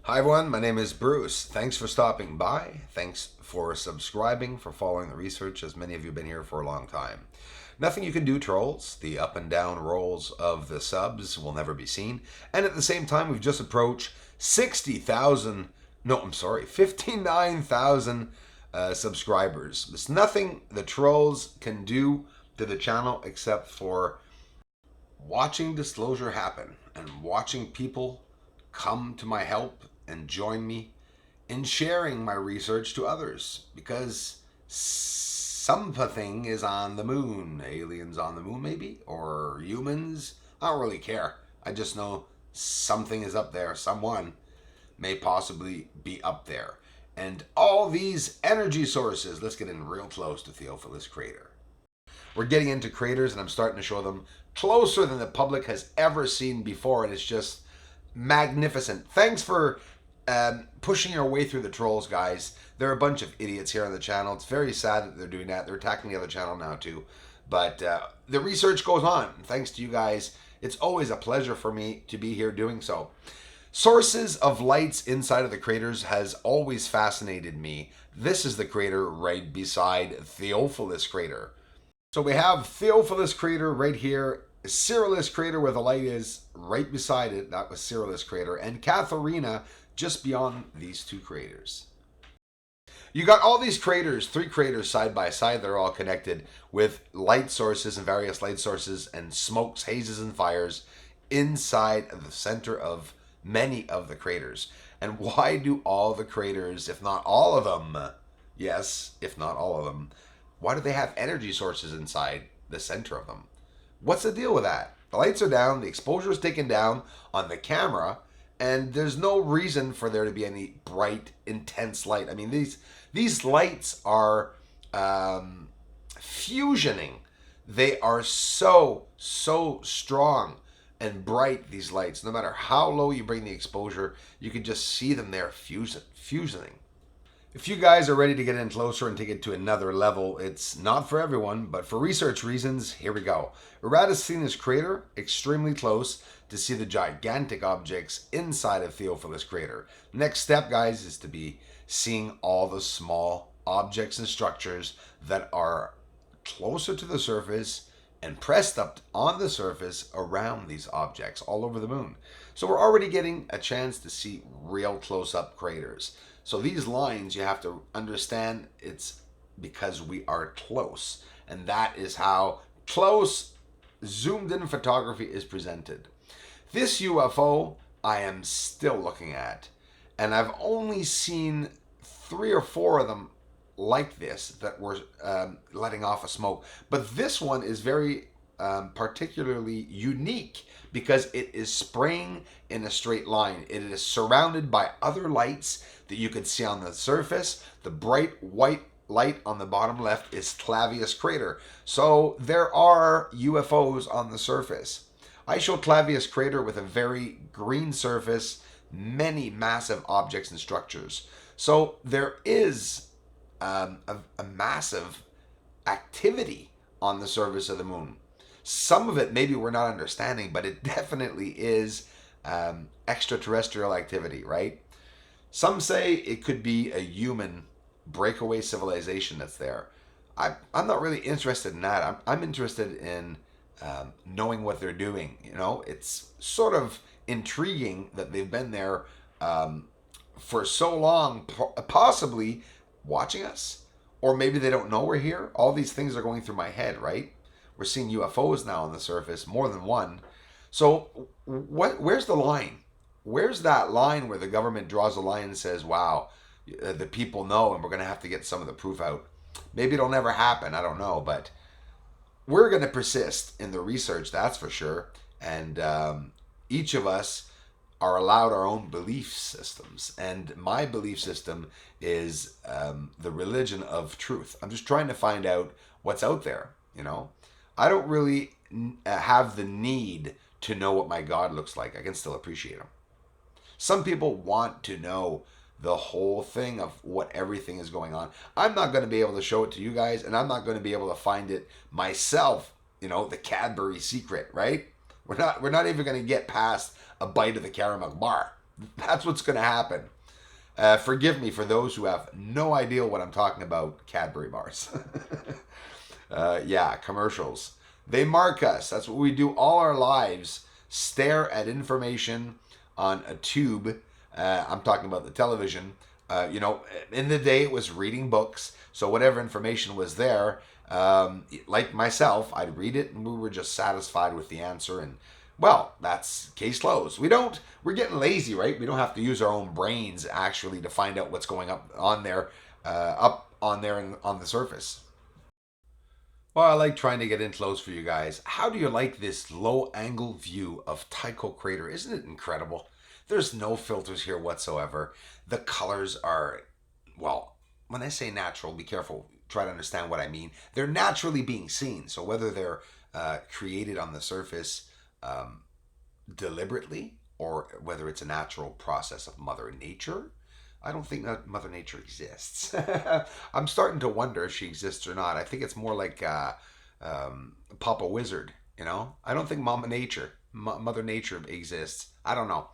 Hi everyone, my name is Bruce. Thanks for stopping by. Thanks for subscribing, for following the research, as many of you have been here for a long time. Nothing you can do, trolls. The up and down rolls of the subs will never be seen. And at the same time, we've just approached 60,000, no, I'm sorry, 59,000 subscribers. There's nothing the trolls can do to the channel except for watching disclosure happen and watching people come to my help and join me in sharing my research to others, because something is on the moon. Aliens on the moon, maybe, or humans. I don't really care. I just know something is up there. Someone may possibly be up there. And all these energy sources, let's get in real close to Theophilus crater. We're getting into craters, and I'm starting to show them closer than the public has ever seen before, and it's just magnificent. Thanks for pushing your way through the trolls, guys. There are a bunch of idiots here on the channel. It's very sad that they're doing that. They're attacking the other channel now too. But the research goes on. Thanks to you guys. It's always a pleasure for me to be here doing so. Sources of lights inside of the craters has always fascinated me. This is the crater right beside Theophilus crater. So we have Theophilus crater right here, Cyrillus crater where the light is right beside it, that was Cyrillus crater, and Katharina just beyond these two craters. You got all these craters, three craters side by side. They're all connected with light sources and various light sources and smokes, hazes, and fires inside of the center of many of the craters. And why do all the craters, if not all of them, yes, if not all of them, why do they have energy sources inside the center of them? What's the deal with that? The lights are down, the exposure is taken down on the camera, and there's no reason for there to be any bright, intense light. I mean, these lights are fusioning. They are so strong and bright, these lights. No matter how low you bring the exposure, you can just see them there fusioning. If you guys are ready to get in closer and take it to another level, it's not for everyone, but for research reasons, here we go. Eratosthenes crater, extremely close to see the gigantic objects inside of Theophilus crater. Next step, guys, is to be seeing all the small objects and structures that are closer to the surface and pressed up on the surface around these objects all over the moon. So we're already getting a chance to see real close-up craters. So these lines, you have to understand, it's because we are close. And that is how close, zoomed-in photography is presented. This UFO, I am still looking at. And I've only seen 3 or 4 of them like this that were letting off a smoke. But this one is very particularly unique because it is spraying in a straight line. It is surrounded by other lights that you can see on the surface. The bright white light on the bottom left is Clavius crater. So there are UFOs on the surface. I show Clavius crater with a very green surface, many massive objects and structures. So there is a massive activity on the surface of the moon. Some of it maybe we're not understanding, but it definitely is extraterrestrial activity, right? Some say it could be a human breakaway civilization that's there. I'm not really interested in that. I'm interested in knowing what they're doing. You know, it's sort of intriguing that they've been there for so long, possibly watching us, or maybe they don't know we're here. All these things are going through my head, right? We're seeing UFOs now on the surface, more than one. So where's the line? Where's that line where the government draws a line and says, wow, the people know and we're going to have to get some of the proof out? Maybe it'll never happen, I don't know, but we're going to persist in the research, that's for sure. And each of us are allowed our own belief systems. And my belief system is the religion of truth. I'm just trying to find out what's out there, you know. I don't really have the need to know what my God looks like. I can still appreciate him. Some people want to know the whole thing of what everything is going on. I'm not going to be able to show it to you guys, and I'm not going to be able to find it myself, you know, the Cadbury secret, right? We're not even going to get past a bite of the caramel bar. That's what's going to happen. Forgive me for those who have no idea what I'm talking about. Cadbury bars. Yeah, commercials. They mark us. That's what we do all our lives. Stare at information on a tube. I'm talking about the television. In the day it was reading books. So whatever information was there, like myself, I'd read it and we were just satisfied with the answer. And well, that's case closed. We're getting lazy, right? We don't have to use our own brains actually to find out what's going up on there and on the surface. Well, I like trying to get in close for you guys. How do you like this low angle view of Tycho crater? Isn't it incredible? There's no filters here whatsoever. The colors are, well, when I say natural, be careful. Try to understand what I mean. They're naturally being seen. So whether they're created on the surface deliberately or whether it's a natural process of Mother Nature, I don't think that Mother Nature exists. I'm starting to wonder if she exists or not. I think it's more like Papa Wizard, I don't think Mother Nature exists. I don't know.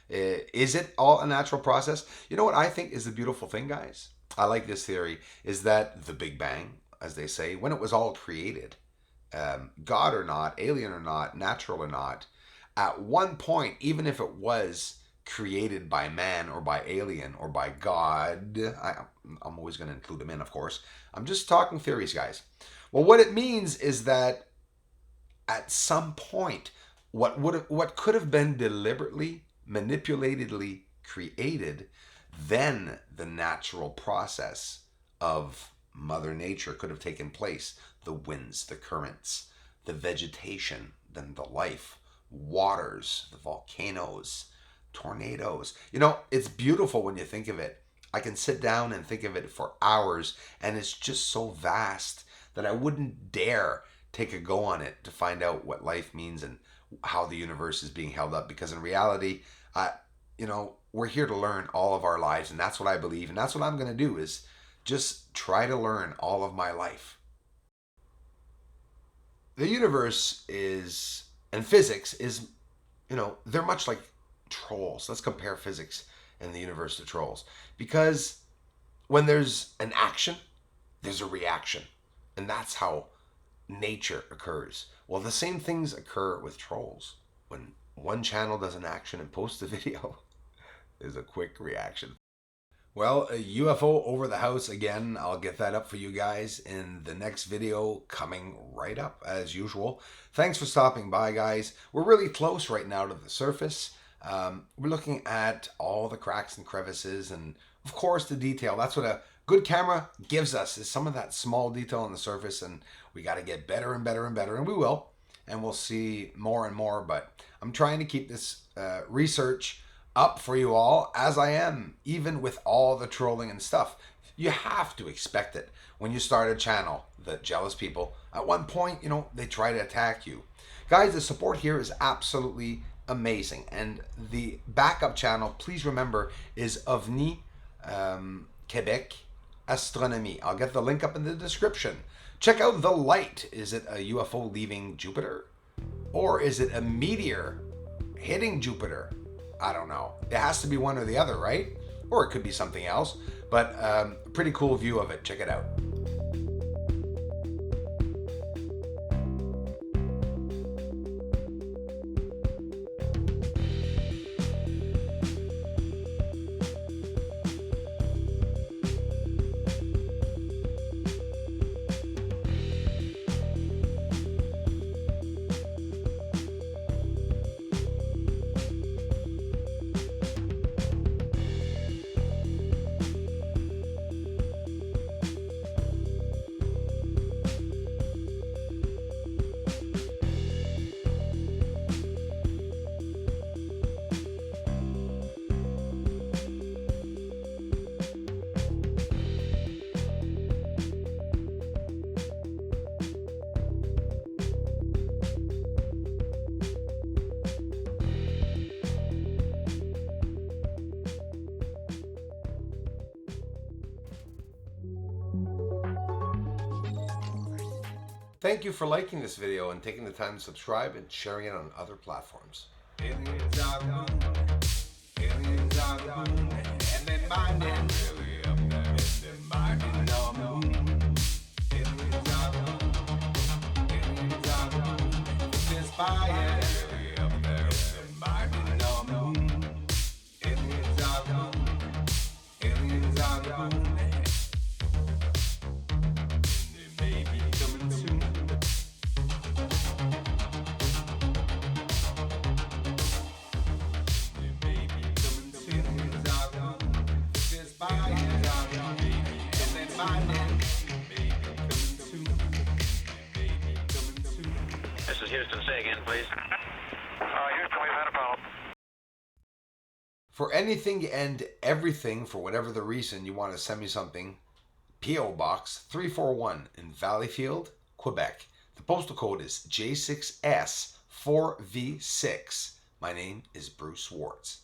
Is it all a natural process? You know what I think is the beautiful thing, guys? I like this theory, is that the Big Bang, as they say, when it was all created, God or not, alien or not, natural or not, at one point, even if it was created by man or by alien or by God, I'm always going to include them in, of course. I'm just talking theories, guys. Well, what it means is that at some point, what could have been deliberately, manipulatedly created, then the natural process of Mother Nature could have taken place. The winds, the currents, the vegetation, then the life, waters, the volcanoes, tornadoes. It's beautiful when you think of it. I can sit down and think of it for hours, and it's just so vast that I wouldn't dare take a go on it to find out what life means and how the universe is being held up. Because in reality, we're here to learn all of our lives, and that's what I believe, and that's what I'm going to do, is just try to learn all of my life. The universe is, and physics is, they're much like trolls. Let's compare physics and the universe to trolls. Because when there's an action, there's a reaction. And that's how nature occurs. Well, the same things occur with trolls. When one channel does an action and posts a video, there's a quick reaction. Well, a UFO over the house again. I'll get that up for you guys in the next video coming right up as usual. Thanks for stopping by, guys. We're really close right now to the surface. We're looking at all the cracks and crevices and, of course, the detail. That's what a good camera gives us, is some of that small detail on the surface, and we got to get better and better and better, and we will. And we'll see more and more, but I'm trying to keep this research up for you all, as I am, even with all the trolling and stuff. You have to expect it when you start a channel. The jealous people, at one point, they try to attack you. Guys, the support here is absolutely amazing. And the backup channel, please remember, is OVNI Quebec Astronomie. I'll get the link up in the description. Check out the light. Is it a UFO leaving Jupiter? Or is it a meteor hitting Jupiter? I don't know. It has to be one or the other, right? Or it could be something else. But pretty cool view of it. Check it out. Thank you for liking this video and taking the time to subscribe and sharing it on other platforms. Aliens are on the moon, and then mining. Really up there, and then mining on the moon. Aliens on the moon. Aliens on the moon. There's fire. Really up there, and then mining on the moon. Aliens on the moon. Aliens on the moon. They may be coming soon. This is Houston. Say again, please. Houston, we've had a problem. For anything and everything, for whatever the reason you want to send me something, P.O. Box 341 in Valleyfield, Quebec. The postal code is J6S4V6. My name is Bruce Swartz.